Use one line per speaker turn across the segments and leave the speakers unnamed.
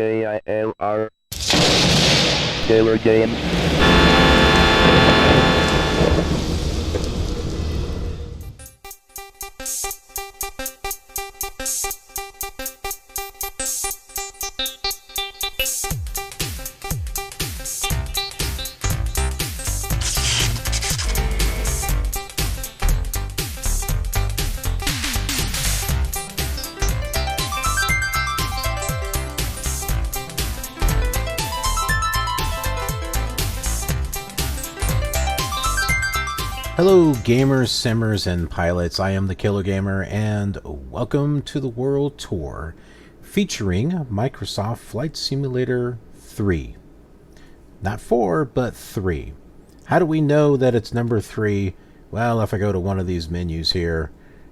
KILR Killer Game.
Hello gamers, simmers, and pilots. I am the Killer Gamer, and welcome to the World Tour featuring Microsoft Flight Simulator 3. Not 4, but 3. How do we know that it's number 3? Well, if I go to one of these menus here,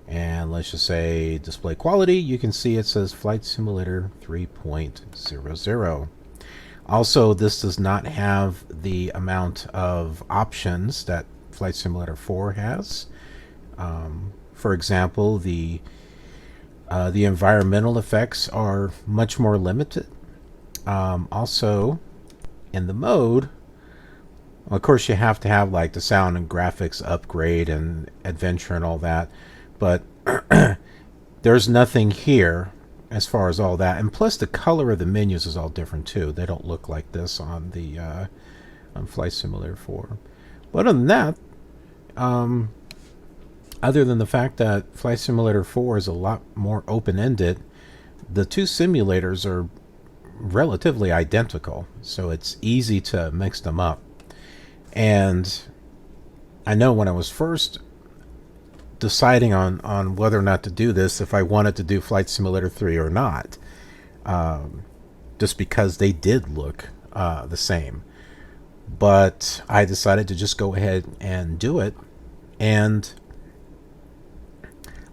and let's just say display quality, you can see it says Flight Simulator 3.00. Also, this does not have the amount of options that Flight Simulator 4 has. For example, the environmental effects are much more limited. Also, in the mode, of course, you have to have like the sound and graphics upgrade and adventure and all that, but there's nothing here as far as all that. And plus, the color of the menus is all different too. They don't look like this on the on Flight Simulator 4. But other than that, other than the fact that Flight Simulator 4 is a lot more open-ended, the two simulators are relatively identical, so it's easy to mix them up. And I know when I was first deciding on whether or not to do this, if I wanted to do Flight Simulator 3 or not, just because they did look the same. But I decided to just go ahead and do it, and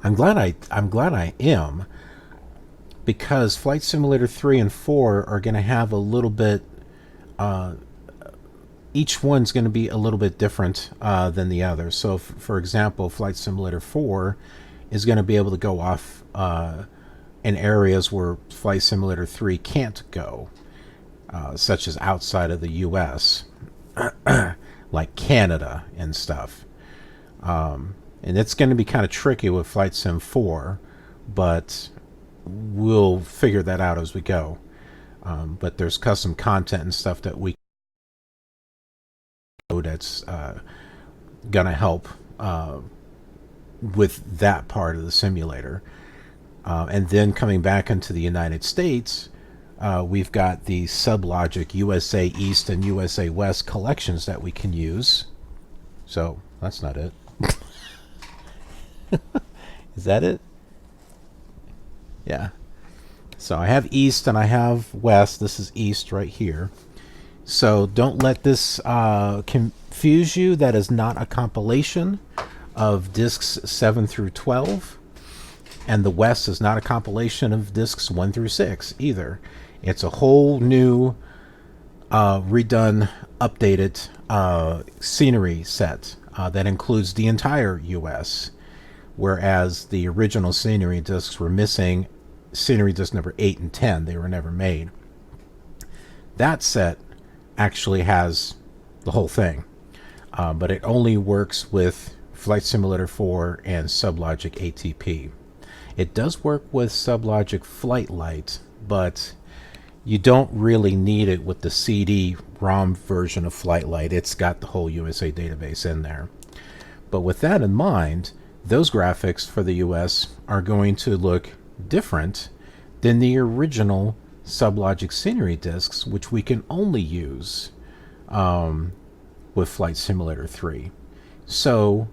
I'm glad I am, because Flight Simulator 3 and 4 are going to have a little bit, each one's going to be a little bit different than the other. So for example, Flight Simulator 4 is going to be able to go off in areas where Flight Simulator 3 can't go, such as outside of the US, like Canada and stuff. And it's going to be kind of tricky with Flight Sim 4, but we'll figure that out as we go. But there's custom content and stuff that we that's going to help with that part of the simulator. And then coming back into the United States, we've got the SubLogic USA East and USA West collections that we can use. So that's not it. Is that it? Yeah. So I have East and I have West. This is East right here. So don't let this confuse you. That is not a compilation of discs 7 through 12. And the West is not a compilation of discs 1 through 6 either. It's a whole new, redone, updated scenery set that includes the entire US, whereas the original scenery discs were missing scenery disc number 8 and 10. They were never made. That set actually has the whole thing, but it only works with Flight Simulator 4 and SubLogic ATP. It does work with SubLogic Flightlight, but you don't really need it with the CD-ROM version of Flightlight. It's got the whole USA database in there. But with that in mind, those graphics for the US are going to look different than the original SubLogic scenery discs, which we can only use with Flight Simulator 3. So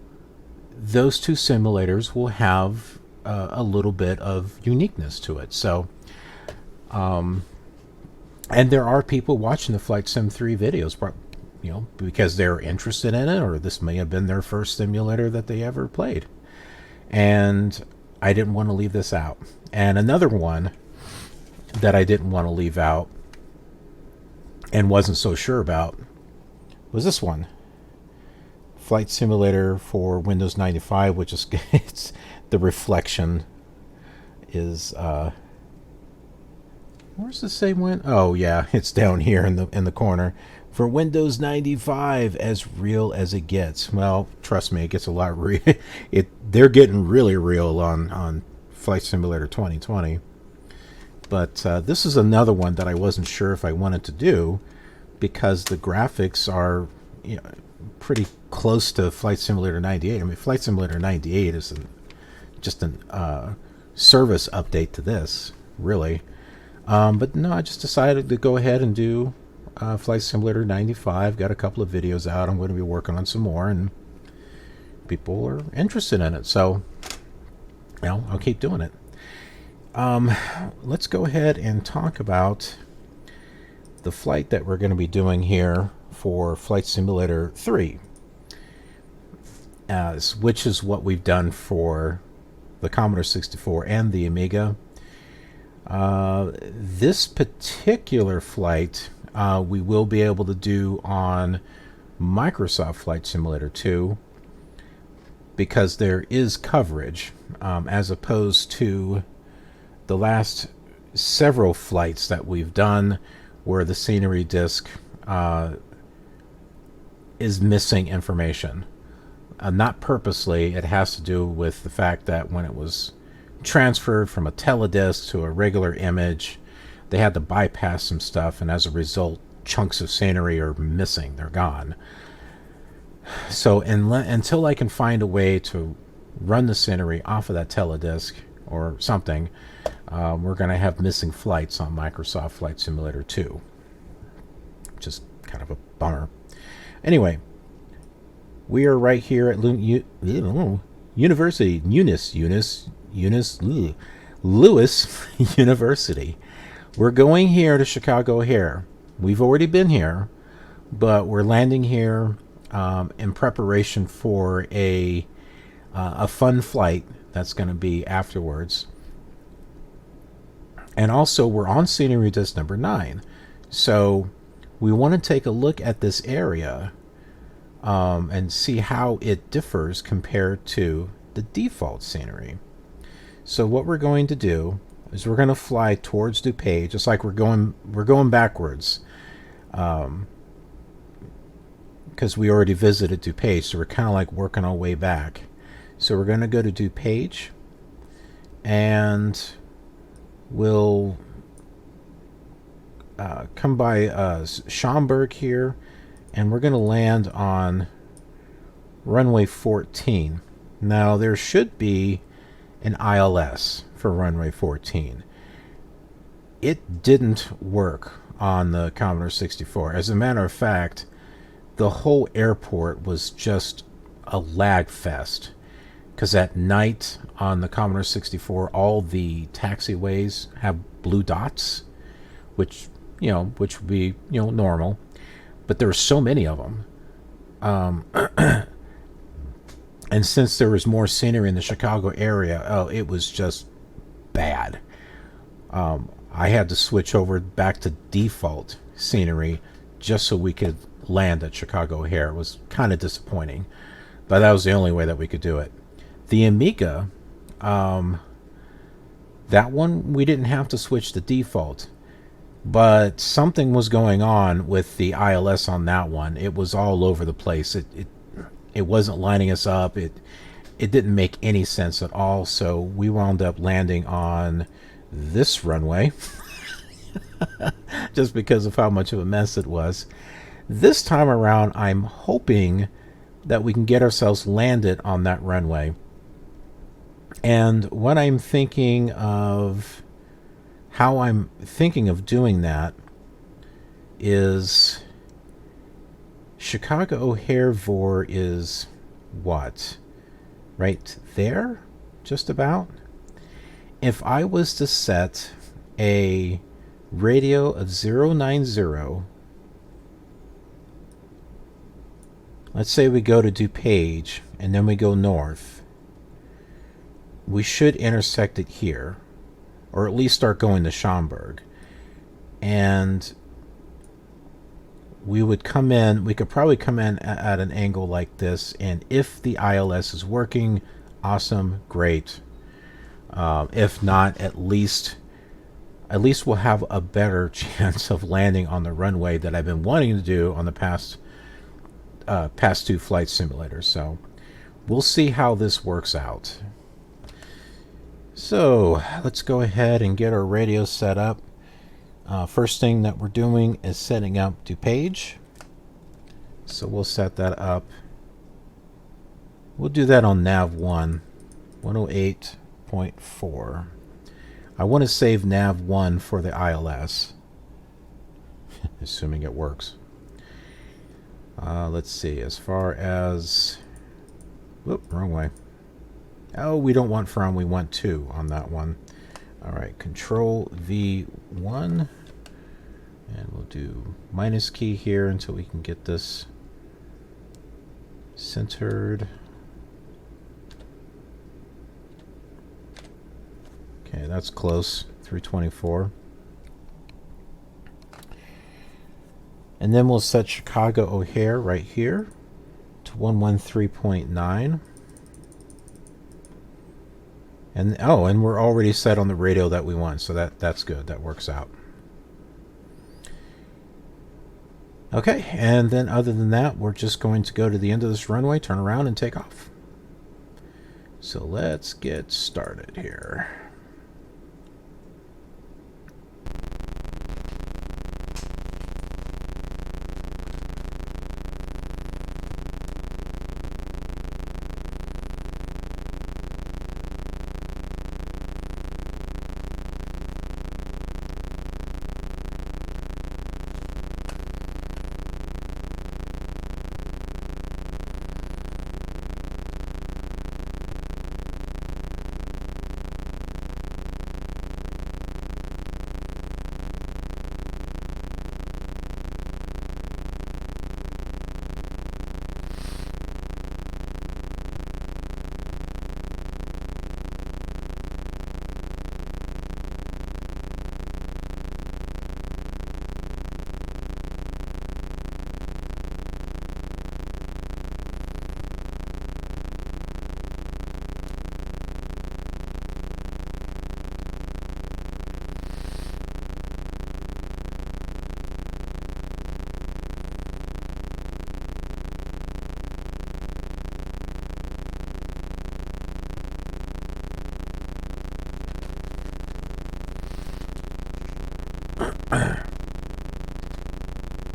those two simulators will have a little bit of uniqueness to it. So and there are people watching the Flight Sim 3 videos, you know, because they're interested in it, or this may have been their first simulator that they ever played. And I didn't want to leave this out. And another one that I didn't want to leave out and wasn't so sure about was this one. Flight Simulator for Windows 95, which is it's the reflection is Where's the same one? Oh yeah, it's down here in the corner. For Windows 95, as real as it gets. Well, trust me, it gets a lot real. They're getting really real on Flight Simulator 2020. But this is another one that I wasn't sure if I wanted to do because the graphics are, you know, pretty close to Flight Simulator 98. I mean, Flight Simulator 98 is just a service update to this, really. But no, I just decided to go ahead and do Flight Simulator 95. Got a couple of videos out. I'm going to be working on some more, and people are interested in it. So, you know, I'll keep doing it. Let's go ahead and talk about the flight that we're going to be doing here for Flight Simulator 3, which is what we've done for the Commodore 64 and the Amiga. This particular flight we will be able to do on Microsoft Flight Simulator 2 because there is coverage, as opposed to the last several flights that we've done where the scenery disk is missing information. Not purposely, it has to do with the fact that when it was transferred from a teledisc to a regular image, they had to bypass some stuff, and as a result, chunks of scenery are missing. They're gone. So until I can find a way to run the scenery off of that teledisc or something, we're going to have missing flights on Microsoft Flight Simulator 2. Just kind of a bummer. Anyway, we are right here at University, Lewis University. We're going here to Chicago O'Hare. We've already been here, but we're landing here in preparation for a fun flight that's going to be afterwards. And also, we're on scenery disc number 9. So we want to take a look at this area and see how it differs compared to the default scenery. So what we're going to do is we're going to fly towards DuPage, just like we're going backwards, because we already visited DuPage, so we're kind of like working our way back. So we're going to go to DuPage, and we'll come by Schaumburg here, and we're going to land on runway 14. Now there should be an ILS for runway 14. It didn't work on the Commodore 64. As a matter of fact, the whole airport was just a lag fest, because at night on the Commodore 64 all the taxiways have blue dots, which would be normal, but there were so many of them. And since there was more scenery in the Chicago area, it was just bad. I had to switch over back to default scenery just so we could land at Chicago O'Hare. It was kind of disappointing, but that was the only way that we could do it. The Amiga, that one we didn't have to switch to default, but something was going on with the ILS on that one. It was all over the place. It wasn't lining us up. It didn't make any sense at all. So we wound up landing on this runway just because of how much of a mess it was. This time around, I'm hoping that we can get ourselves landed on that runway. And what I'm thinking of, how I'm thinking of doing that is Chicago O'Hare VOR is what? Right there? Just about? If I was to set a radio of 090, let's say we go to DuPage and then we go north, we should intersect it here, or at least start going to Schaumburg. And we would come in, we could probably come in at an angle like this, and if the ILS is working, awesome, great. If not, at least at least we'll have a better chance of landing on the runway that I've been wanting to do on the past two flight simulators. So we'll see how this works out. So let's go ahead and get our radio set up. First thing that we're doing is setting up to page. So we'll set that up. We'll do that on nav 1, 108.4. I want to save nav 1 for the ILS, assuming it works. Let's see, as far as... Whoop, wrong way. Oh, we don't want from, we want to on that one. Alright, Control V1. And we'll do minus key here until we can get this centered. Okay, that's close. 324. And then we'll set Chicago O'Hare right here to 113.9. And and we're already set on the radio that we want, so that's good. That works out. Okay, and then other than that, we're just going to go to the end of this runway, turn around, and take off. So let's get started here.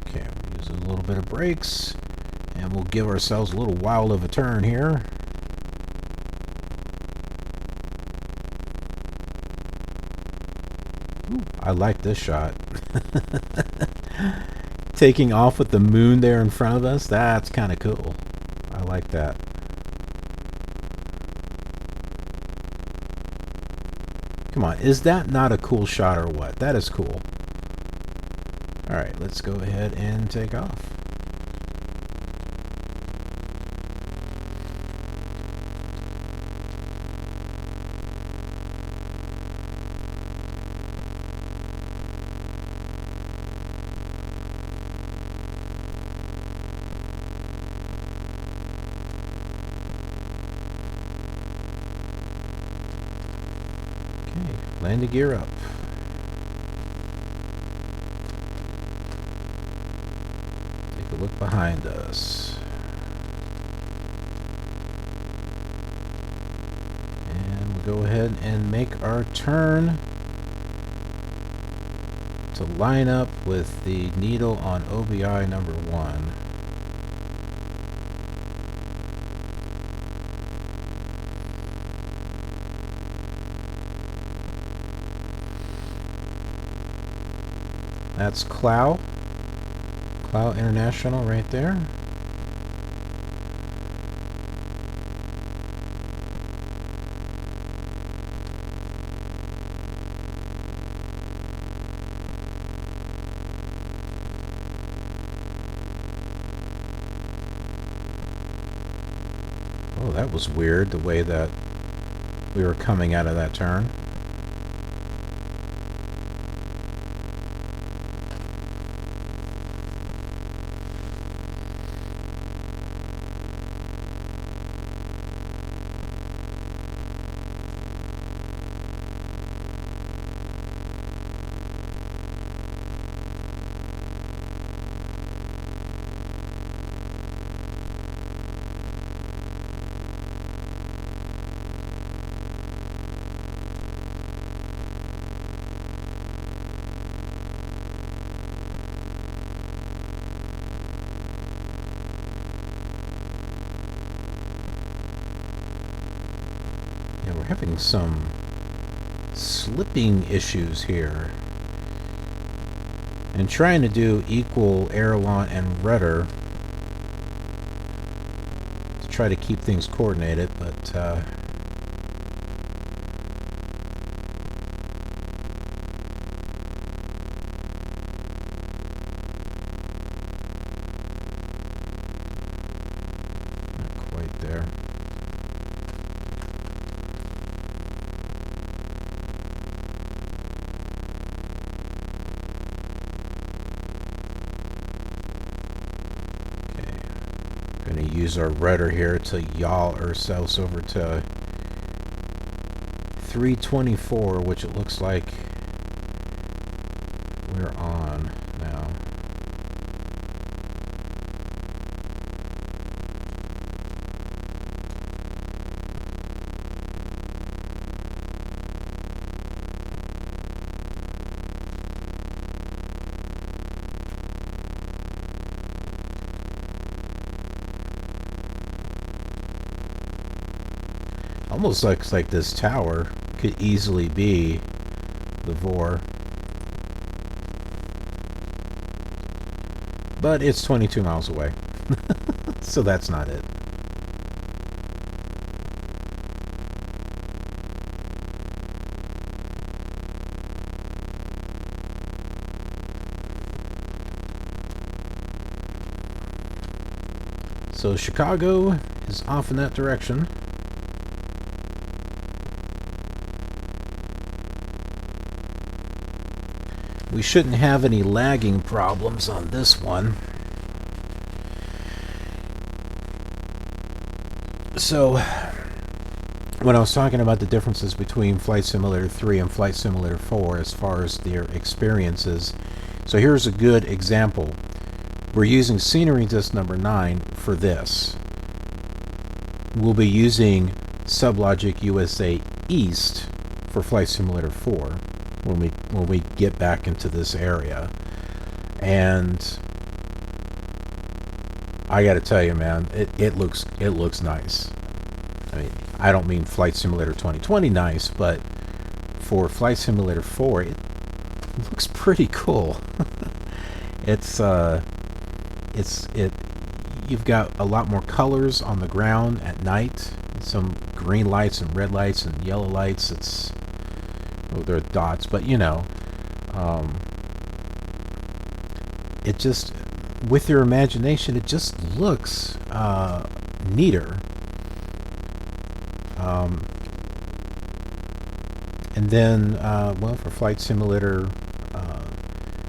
Okay, we'll use a little bit of brakes, and we'll give ourselves a little wild of a turn here. Ooh, I like this shot. Taking off with the moon there in front of us, that's kind of cool. I like that. Come on, is that not a cool shot or what? That is cool. Alright, let's go ahead and take off. Okay, landing gear up. Look behind us. And we'll go ahead and make our turn to line up with the needle on OBI number 1. That's KLOT. KLOT International right there. Oh, that was weird, the way that we were coming out of that turn. having some slipping issues here. And trying to do equal aileron and rudder to try to keep things coordinated, but not quite there. Going to use our rudder here to yaw ourselves over to 324, which it looks like we're on now. Almost looks like this tower could easily be the Vor. But it's 22 miles away. So that's not it. So Chicago is off in that direction. We shouldn't have any lagging problems on this one. So, when I was talking about the differences between Flight Simulator 3 and Flight Simulator 4 as far as their experiences, so here's a good example. We're using scenery disk number 9 for this. We'll be using SubLogic USA East for Flight Simulator 4. When we get back into this area. And I gotta tell you, man, it looks nice. I mean, I don't mean Flight Simulator 2020 nice, but for Flight Simulator 4 it looks pretty cool. You've got a lot more colors on the ground at night, some green lights and red lights and yellow lights. Well, there are dots, but you know, it just, with your imagination, it just looks neater. And then, well, for Flight Simulator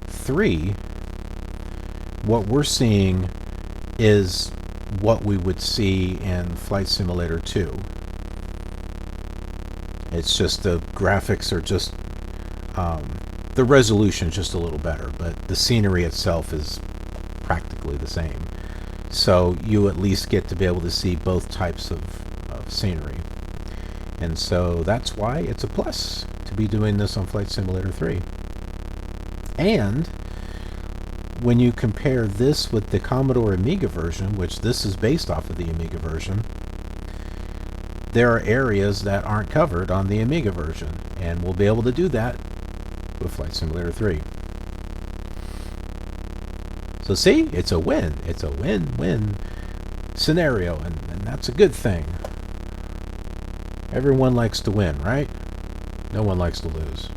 3, what we're seeing is what we would see in Flight Simulator 2. It's just the graphics are just, the resolution is just a little better, but the scenery itself is practically the same. So you at least get to be able to see both types of scenery. And so that's why it's a plus to be doing this on Flight Simulator 3. And when you compare this with the Commodore Amiga version, which this is based off of the Amiga version, there are areas that aren't covered on the Amiga version, and we'll be able to do that with Flight Simulator 3. So see, it's a win. It's a win-win scenario, and that's a good thing. Everyone likes to win, right? No one likes to lose.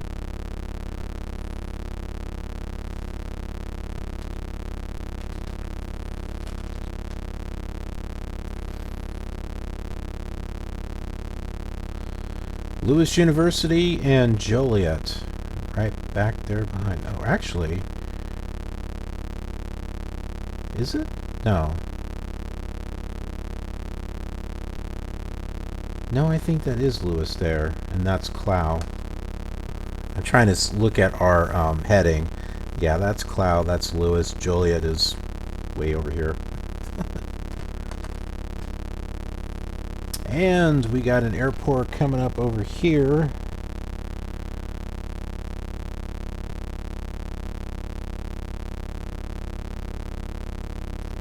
Lewis University and Joliet, right back there behind. Oh, actually, is it? No. No, I think that is Lewis there, and that's Clow. I'm trying to look at our heading. Yeah, that's Clow, that's Lewis. Joliet is way over here. And we got an airport coming up over here.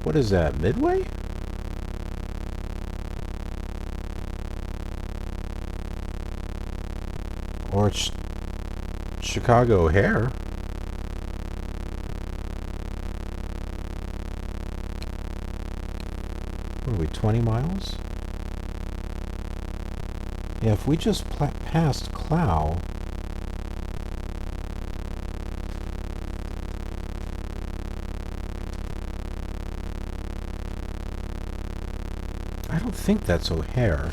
What is that, Midway? Or it's Chicago O'Hare. What are we, 20 miles? Yeah, if we just passed Clow... I don't think that's O'Hare.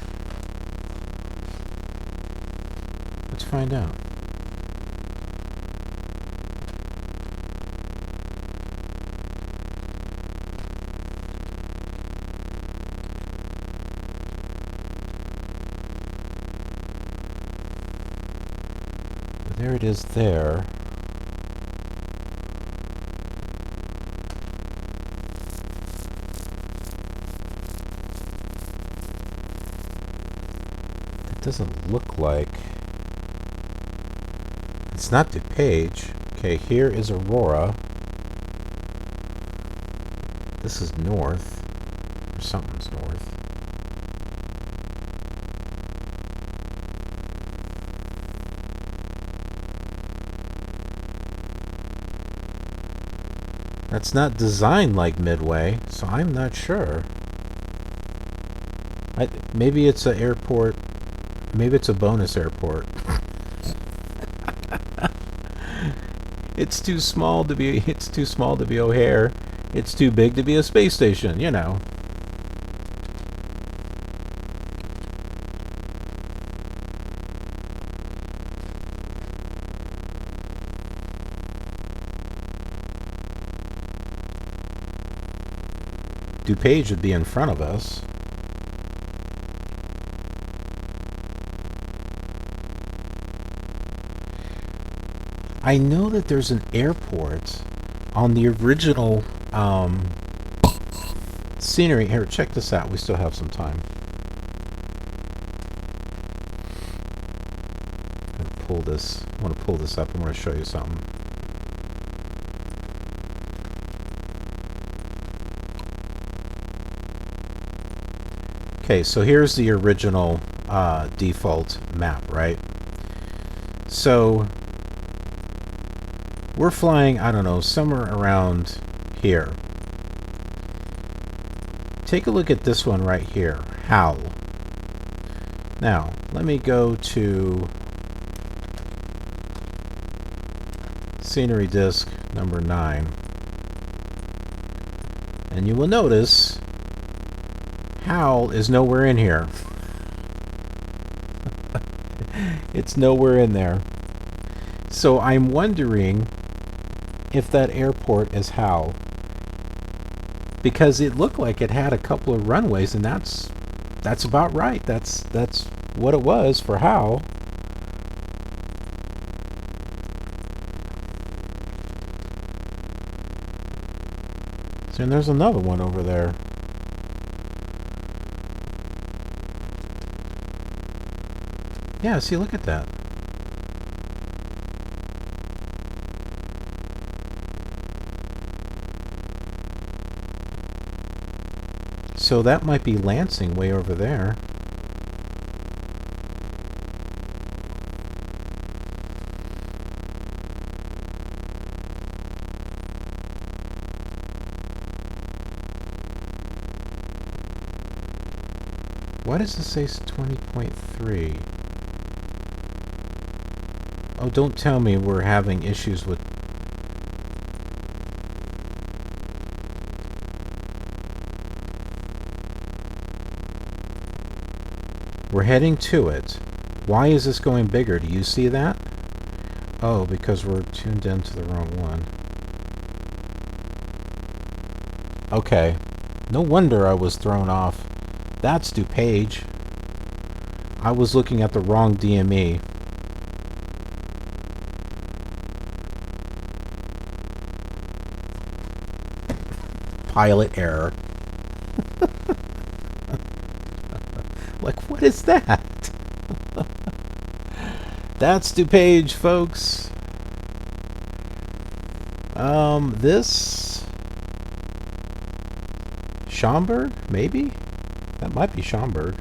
Let's find out. There it is there. It doesn't look like... It's not DuPage. Okay, here is Aurora. This is north. Or something's north. That's not designed like Midway, so I'm not sure. Maybe it's an airport. Maybe it's a bonus airport. It's too small to be. It's too small to be O'Hare. It's too big to be a space station. You know. DuPage would be in front of us. I know that there's an airport on the original scenery. Here, check this out. We still have some time. I'm gonna pull this. I want to pull this up. I want to show you something. Okay, so here's the original default map, right? So we're flying, I don't know, somewhere around here. Take a look at this one right here, HAL. Now, let me go to scenery disk number 9. And you will notice HAL is nowhere in here. It's nowhere in there. So I'm wondering if that airport is HAL. Because it looked like it had a couple of runways, and that's about right. That's what it was for HAL. So and there's another one over there. Yeah, see, look at that. So that might be Lansing way over there. Why does this say 20.3? Oh, don't tell me we're having issues with... We're heading to it. Why is this going bigger? Do you see that? Oh, because we're tuned into the wrong one. Okay. No wonder I was thrown off. That's DuPage. I was looking at the wrong DME. Pilot error. Like, what is that? That's DuPage, folks. This... Schaumburg? Maybe? That might be Schaumburg.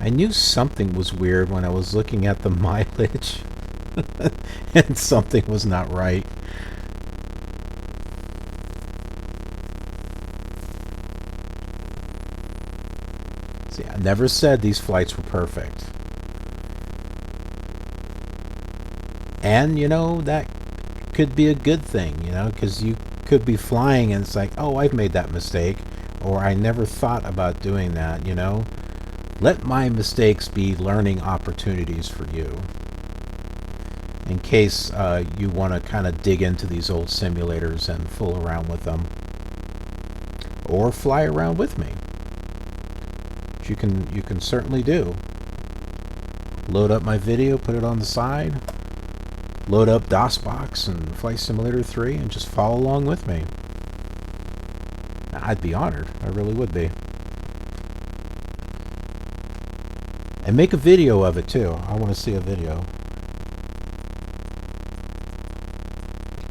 I knew something was weird when I was looking at the mileage. And something was not right. See, I never said these flights were perfect. And, you know, that could be a good thing, you know, because you could be flying and it's like, oh, I've made that mistake, or I never thought about doing that, you know. Let my mistakes be learning opportunities for you, in case you want to kind of dig into these old simulators and fool around with them, or fly around with me. Which you can certainly do. Load up my video, put it on the side, load up DOSBox and Flight Simulator 3, and just follow along with me. I'd be honored. I really would be. And make a video of it too. I want to see a video.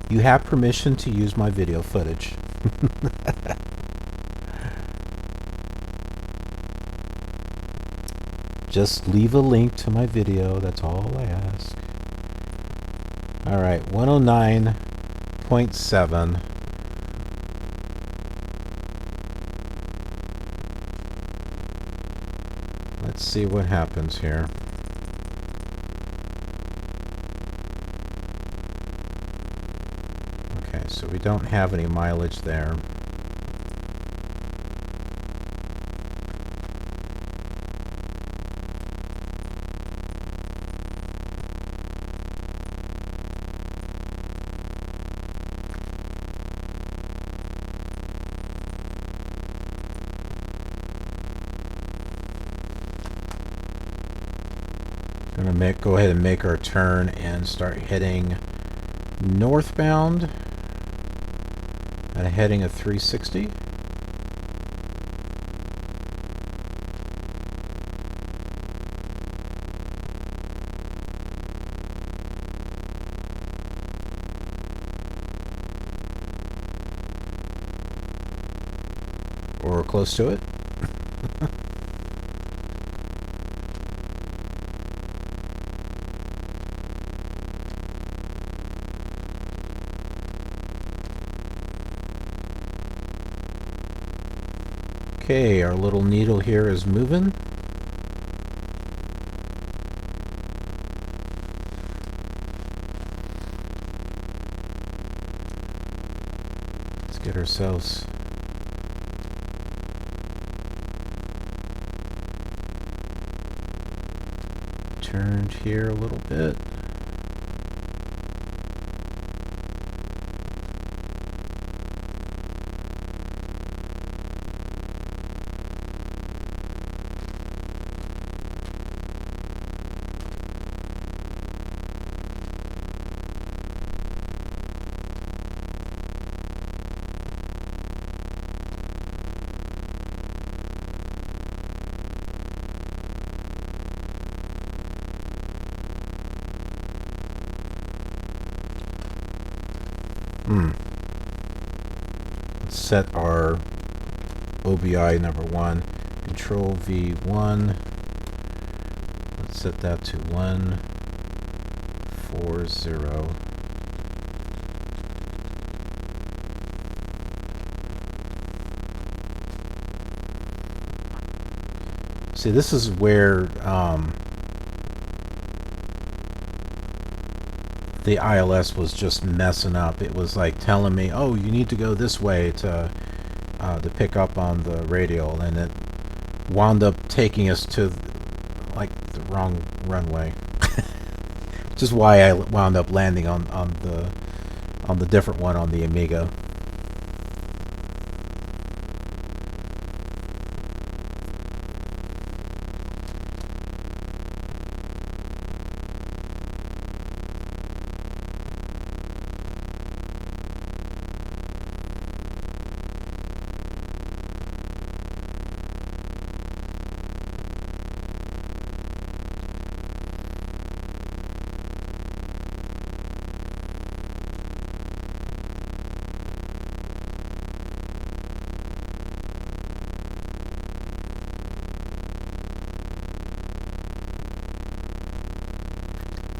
You have permission to use my video footage. Just leave a link to my video. That's all I ask. Alright, 109.7. Let's see what happens here. Okay, so we don't have any mileage there. Gonna go ahead and make our turn and start heading northbound at a heading of 360. Or close to it. Okay, our little needle here is moving. Let's get ourselves turned here a little bit. Let's set our OBI number 1. Control V1. Let's set that to 140. See, this is where the ILS was just messing up. It was like telling me, oh, you need to go this way to pick up on the radial, and it wound up taking us to like the wrong runway. Which is why I wound up landing on the different one on the Amiga.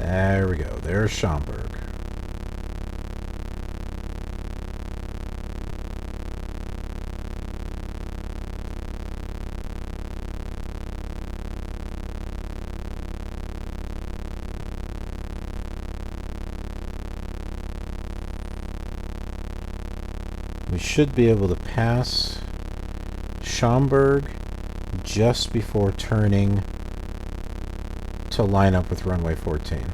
There we go. There's Schaumburg. We should be able to pass Schaumburg just before turning to line up with runway 14.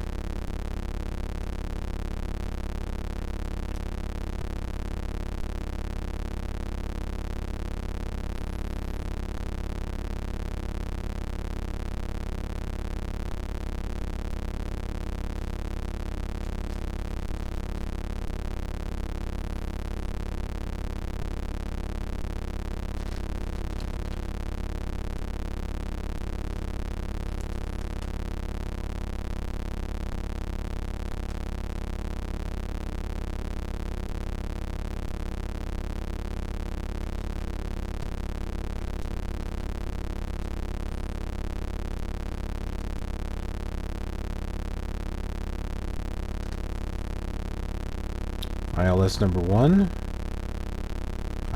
ILS number 1.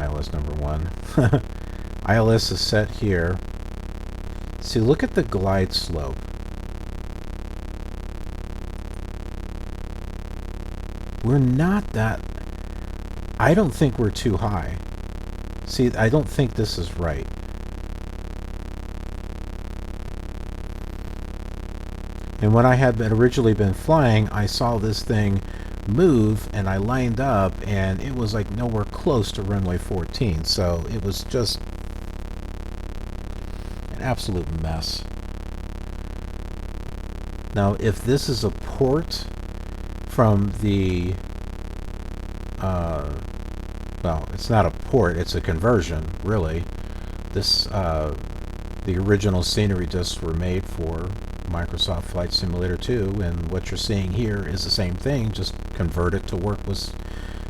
ILS number 1. ILS is set here. See, look at the glide slope. We're not that... I don't think we're too high. See, I don't think this is right. And when I had originally been flying, I saw this thing move, and I lined up, and it was like nowhere close to runway 14, so it was just an absolute mess. Now, if this is a port from the well, it's not a port, it's a conversion, really. This the original scenery discs were made for Microsoft Flight Simulator 2, and what you're seeing here is the same thing, just convert it to work with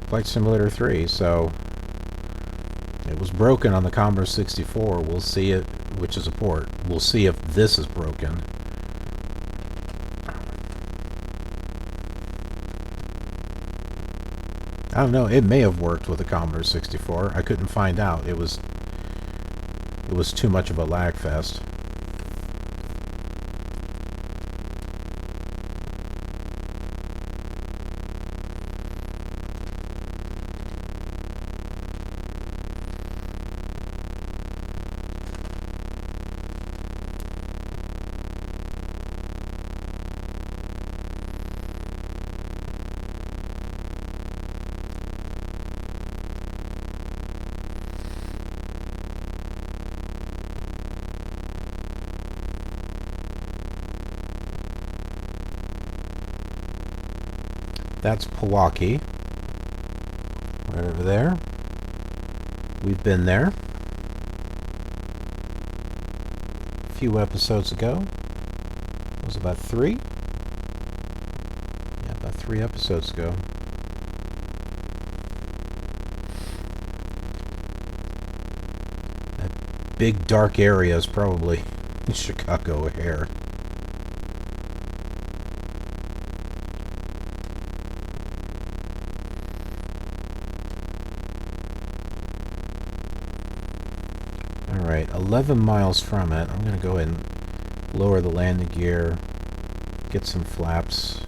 Flight Simulator 3. So it was broken on the Commodore 64. We'll see it, which is a port. We'll see if this is broken. I don't know, it may have worked with the Commodore 64. I couldn't find out. It was too much of a lag fest. That's Pewaukee, right over there. We've been there a few episodes ago. It was about 3? Yeah, about 3 episodes ago. That big dark area is probably Chicago O'Hare. Alright, 11 miles from it. I'm going to go ahead and lower the landing gear, get some flaps.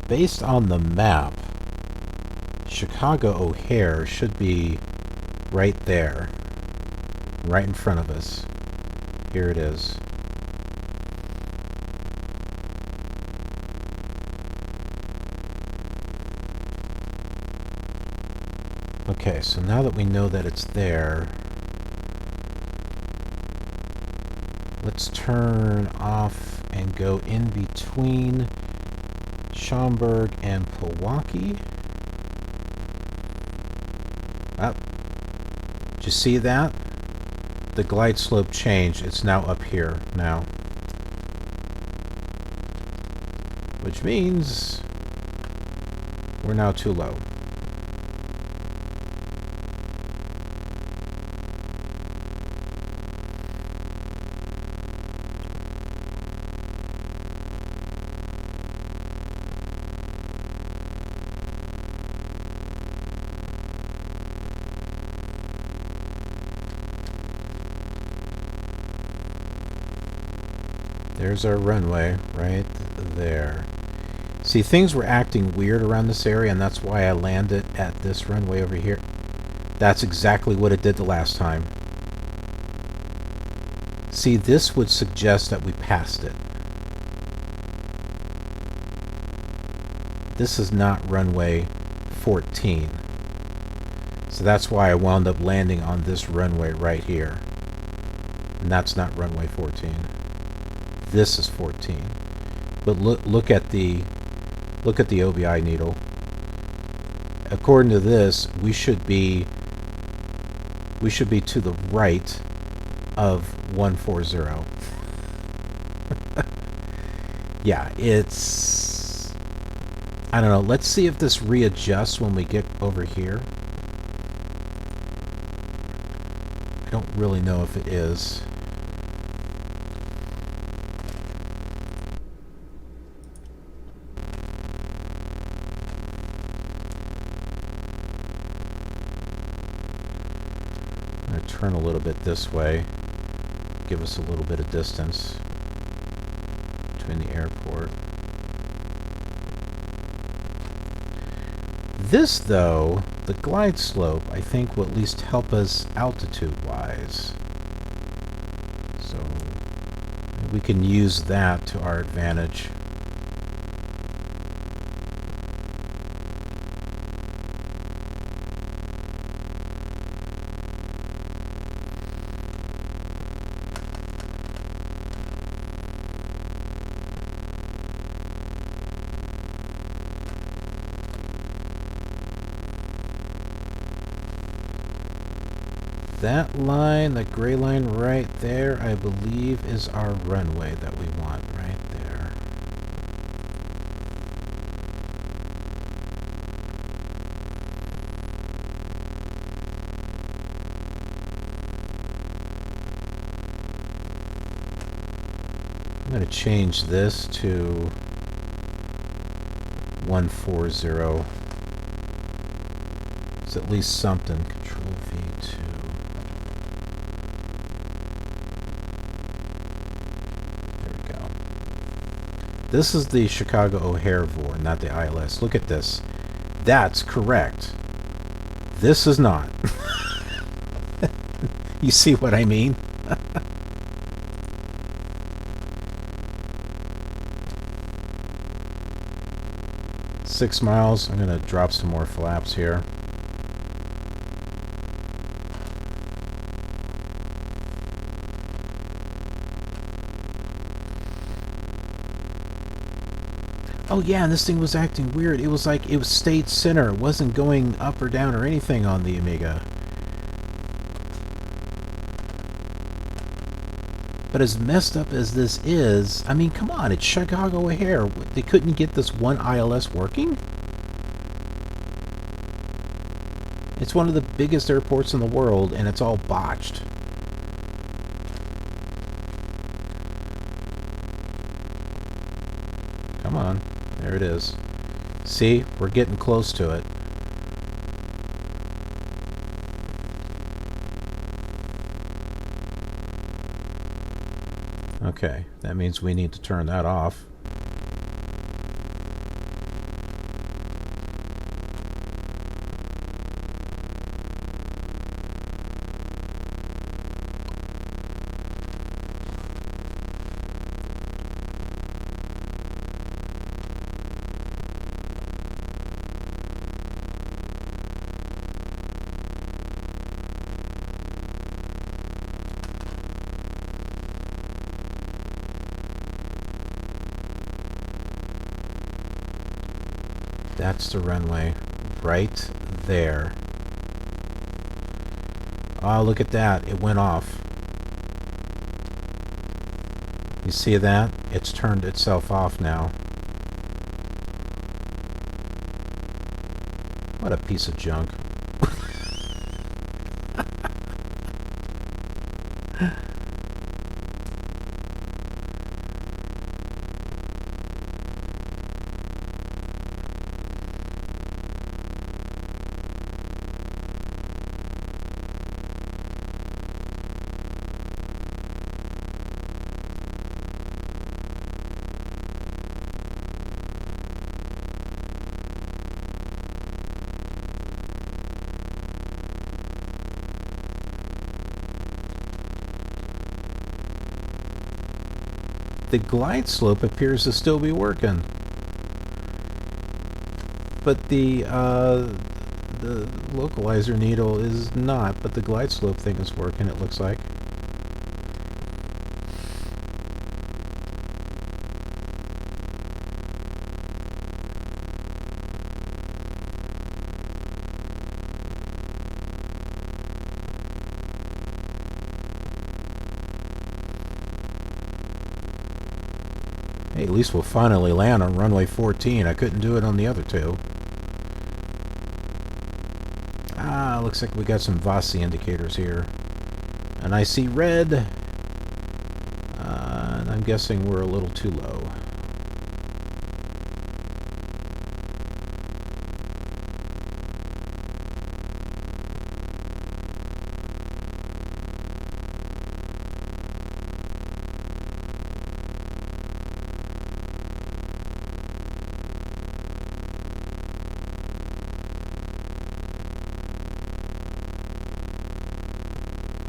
Based on the map, Chicago O'Hare should be right there, right in front of us. Here it is. Okay, so now that we know that it's there, let's turn off and go in between Schaumburg and Pewaukee. Up. Did you see that? The glide slope changed. It's now up here now. Which means we're now too low. There's our runway right there. See, things were acting weird around this area, and that's why I landed at this runway over here. That's exactly what it did the last time. See, this would suggest that we passed it. This is not runway 14. So that's why I wound up landing on this runway right here. And that's not runway 14. This is 14. But look at the OBI needle. According to this, we should be to the right of 140. Yeah, it's, I don't know. Let's see if this readjusts when we get over here. I don't really know if it is. Turn a little bit this way, give us a little bit of distance between the airport. This, though, the glide slope, I think will at least help us altitude-wise. So we can use that to our advantage. That line, the gray line right there, I believe is our runway that we want right there. I'm going to change this to 140. It's at least something. Control V2. This is the Chicago O'Hare VOR, not the ILS. Look at this. That's correct. This is not. You see what I mean? 6 miles. I'm going to drop some more flaps here. Oh yeah, and this thing was acting weird. It was like it was stayed center. It wasn't going up or down or anything on the Amiga. But as messed up as this is, I mean, come on, it's Chicago O'Hare. They couldn't get this one ILS working? It's one of the biggest airports in the world, and it's all botched. Come on. There it is. See? We're getting close to it. Okay, that means we need to turn that off. That's the runway right there. Oh, look at that. It went off. You see that? It's turned itself off now. What a piece of junk. The glide slope appears to still be working, but the localizer needle is not. But the glide slope thing is working, it looks like. Hey, at least we'll finally land on runway 14. I couldn't do it on the other two. Ah, looks like we got some VASI indicators here. And I see red. And I'm guessing we're a little too low.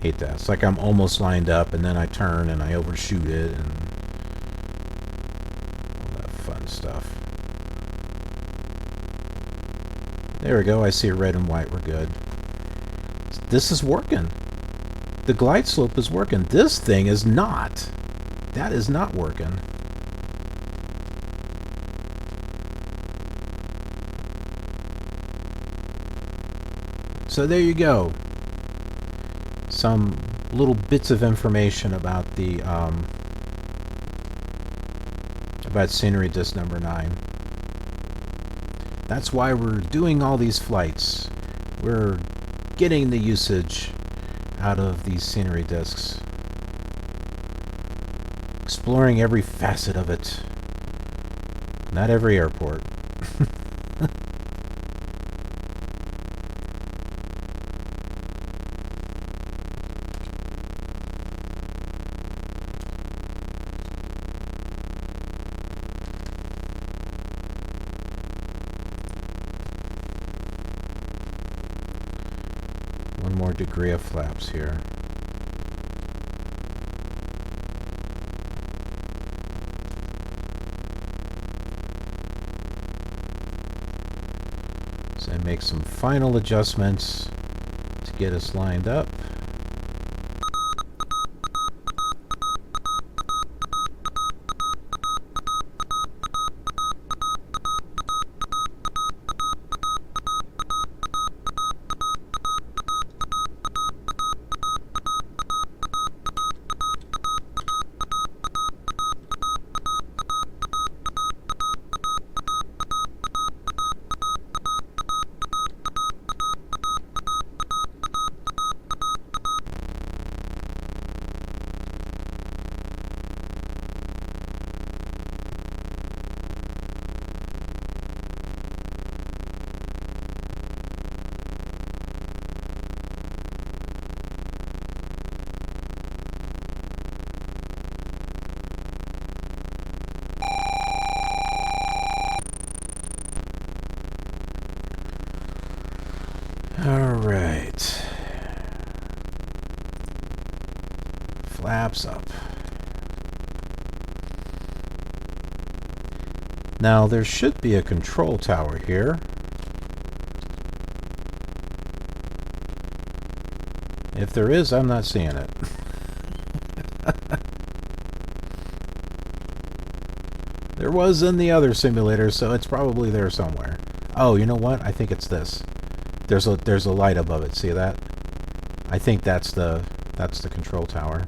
Hate that. It's like I'm almost lined up and then I turn and I overshoot it and all that fun stuff. There we go. I see red and white. We're good. This is working. The glide slope is working. This thing is not. That is not working. So there you go. Some little bits of information about the about scenery disc number 9. That's why we're doing all these flights. We're getting the usage out of these scenery discs, exploring every facet of it. Not every airport. One more degree of flaps here. So I make some final adjustments to get us lined up. All right. Flaps up. Now there should be a control tower here. If there is, I'm not seeing it. There was in the other simulator, so it's probably there somewhere. Oh, you know what? I think it's this. There's a light above it. See that? I think that's the control tower.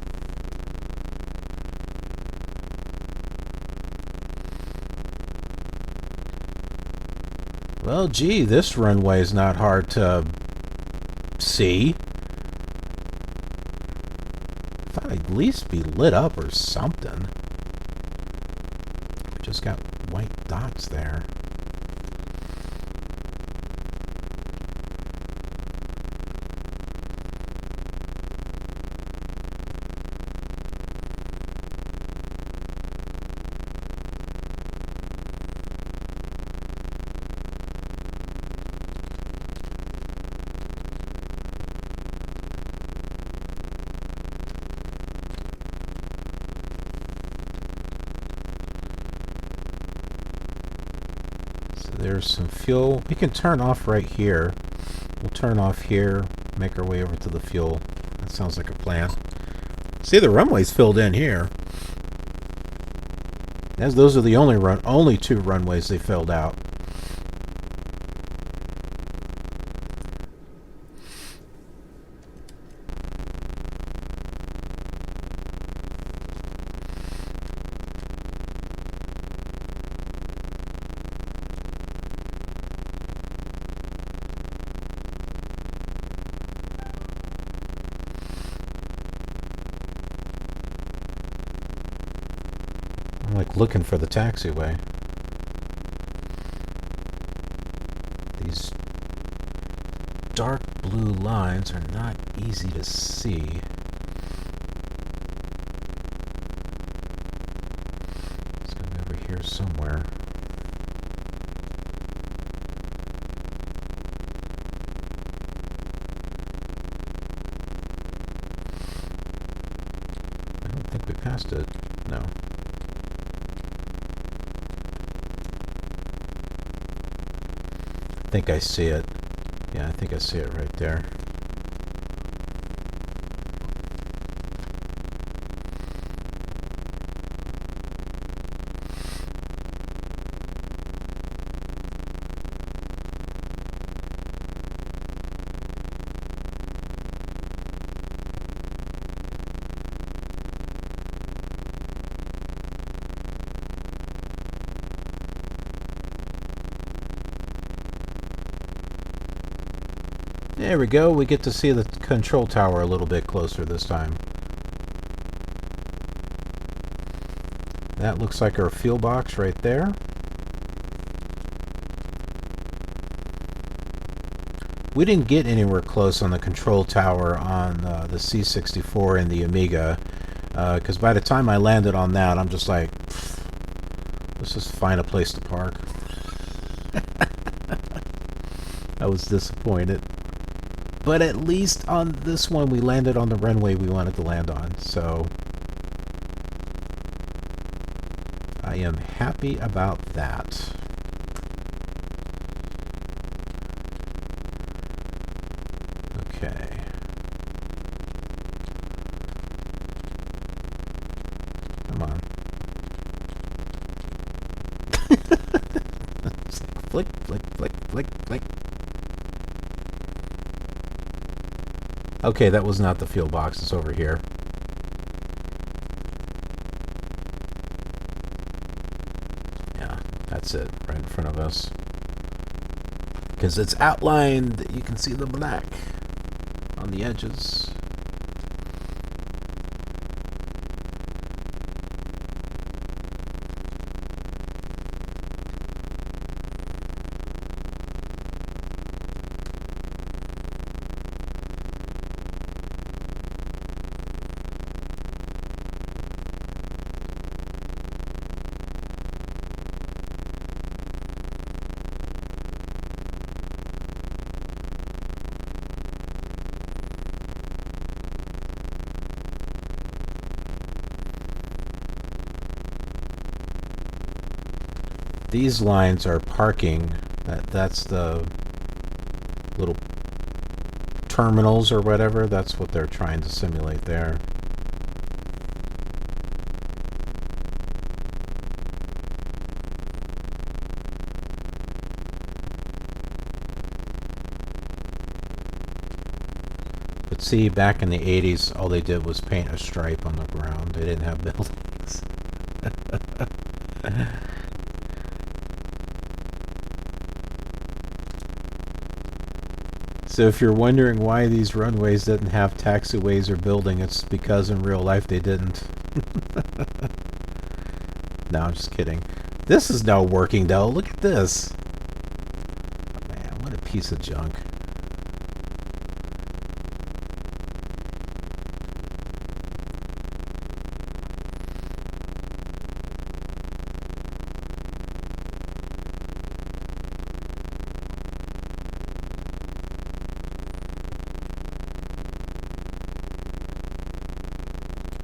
Well, gee, this runway is not hard to see. Thought I'd at least be lit up or something. We just got white dots there. There's some fuel. We can turn off right here. We'll turn off here, make our way over to the fuel. That sounds like a plan. See, the runway's filled in here. As those are the only two runways they filled out. I'm like looking for the taxiway. These dark blue lines are not easy to see. It's going to be over here somewhere. I don't think we passed it. No. I think I see it. Yeah, I think I see it right there. There we go. We get to see the control tower a little bit closer this time. That looks like our fuel box right there. We didn't get anywhere close on the control tower on the C64 and the Amiga, because by the time I landed on that, I'm just like, let's just find a place to park. I was disappointed. But at least on this one, we landed on the runway we wanted to land on, so I am happy about that. Okay. Come on. It's like flick, flick, flick, flick, flick. Okay, that was not the fuel box. It's over here. Yeah, that's it. Right in front of us. Because it's outlined. You can see the black on the edges. These lines are parking. That's the little terminals or whatever. That's what they're trying to simulate there. But see, back in the 80s, all they did was paint a stripe on the ground. They didn't have buildings. So if you're wondering why these runways didn't have taxiways or building, it's because in real life they didn't. No, I'm just kidding. This is now working though. Look at this. Oh, man, what a piece of junk.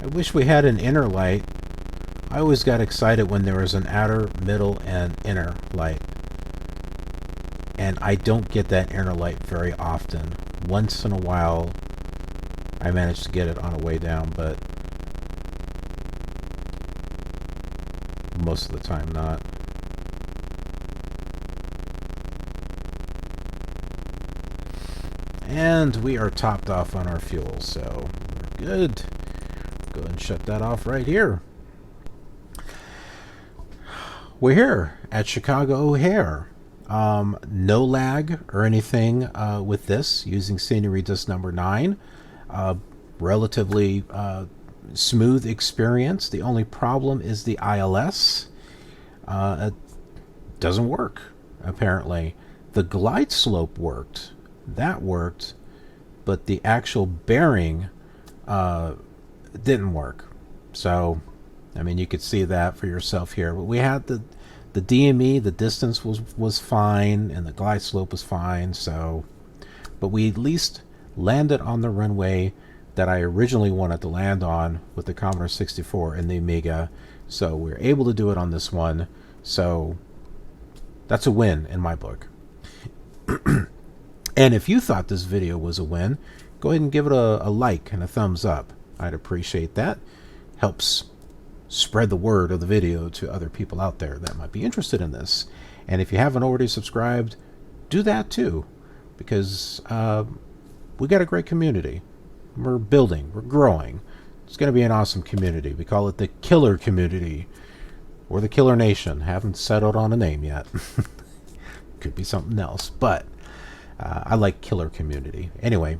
I wish we had an inner light. I always got excited when there was an outer, middle, and inner light. And I don't get that inner light very often. Once in a while, I manage to get it on a way down, but most of the time not. And we are topped off on our fuel, so we're good. Go ahead and shut that off right here. We're here at Chicago O'Hare. No lag or anything with this, using scenery disc number 9. Relatively smooth experience. The only problem is the ILS. It doesn't work, apparently. The glide slope worked. That worked, but the actual bearing didn't work. So, I mean, you could see that for yourself here. But we had the DME, the distance was fine, and the glide slope was fine. So, but we at least landed on the runway that I originally wanted to land on with the Commodore 64 and the Amiga. So we were able to do it on this one. So that's a win in my book. And if you thought this video was a win, go ahead and give it a like and a thumbs up. I'd appreciate that. Helps spread the word of the video to other people out there that might be interested in this. And if you haven't already subscribed, do that too, because we got a great community. We're building, we're growing. It's going to be an awesome community. We call it the KILR community, or the KILR Nation. Haven't settled on a name yet. Could be something else, but I like KILR community. Anyway,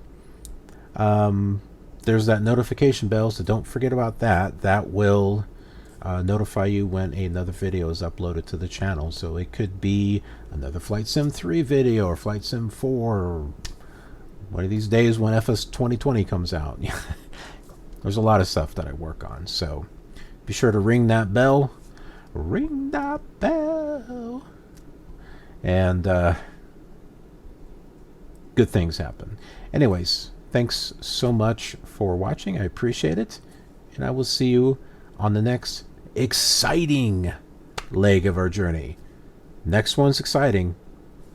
there's that notification bell, so don't forget about that. That will notify you when another video is uploaded to the channel. So it could be another Flight Sim 3 video or Flight Sim 4 or one of these days when FS 2020 comes out. There's a lot of stuff that I work on, so be sure to ring that bell. Ring that bell. And good things happen. Anyways, thanks so much for watching. I appreciate it. And I will see you on the next exciting leg of our journey. Next one's exciting.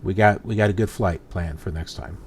We got a good flight planned for next time.